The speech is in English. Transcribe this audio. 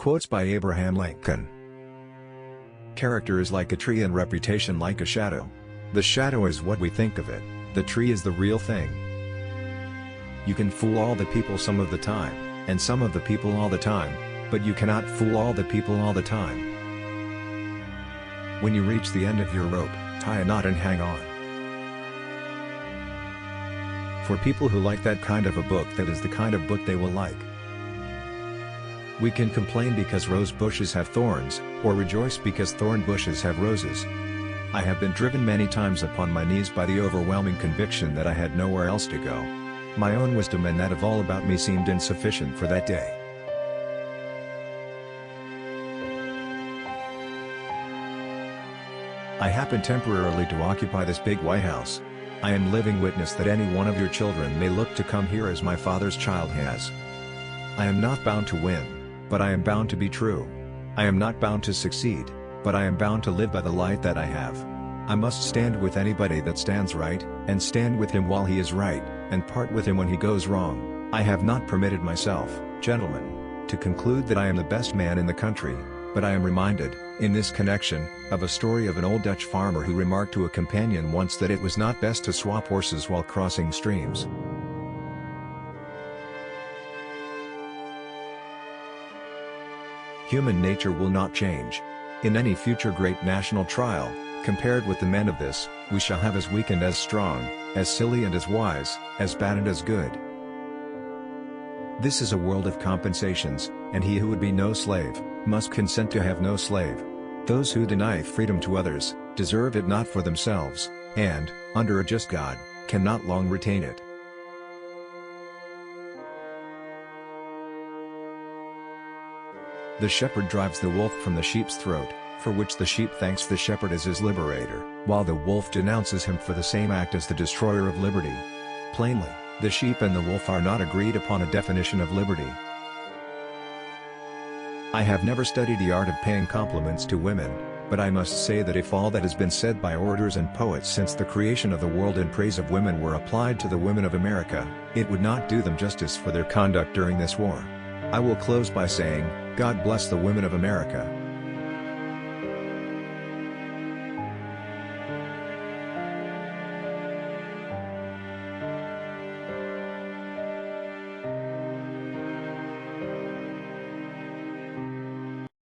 Quotes by Abraham Lincoln. Character is like a tree and reputation like a shadow. The shadow is what we think of it, the tree is the real thing. You can fool all the people some of the time, and some of the people all the time, but you cannot fool all the people all the time. When you reach the end of your rope, tie a knot and hang on. For people who like that kind of a book, that is the kind of book they will like. We can complain because rose bushes have thorns, or rejoice because thorn bushes have roses. I have been driven many times upon my knees by the overwhelming conviction that I had nowhere else to go. My own wisdom and that of all about me seemed insufficient for that day. I happen temporarily to occupy this big White House. I am living witness that any one of your children may look to come here as my father's child has. I am not bound to win, but I am bound to be true. I am not bound to succeed, but I am bound to live by the light that I have. I must stand with anybody that stands right, and stand with him while he is right, and part with him when he goes wrong. I have not permitted myself, gentlemen, to conclude that I am the best man in the country, but I am reminded, in this connection, of a story of an old Dutch farmer who remarked to a companion once that it was not best to swap horses while crossing streams. Human nature will not change. In any future great national trial, compared with the men of this, we shall have as weak and as strong, as silly and as wise, as bad and as good. This is a world of compensations, and he who would be no slave, must consent to have no slave. Those who deny freedom to others, deserve it not for themselves, and, under a just God, cannot long retain it. The shepherd drives the wolf from the sheep's throat, for which the sheep thanks the shepherd as his liberator, while the wolf denounces him for the same act as the destroyer of liberty. Plainly, the sheep and the wolf are not agreed upon a definition of liberty. I have never studied the art of paying compliments to women, but I must say that if all that has been said by orators and poets since the creation of the world in praise of women were applied to the women of America, it would not do them justice for their conduct during this war. I will close by saying, God bless the women of America.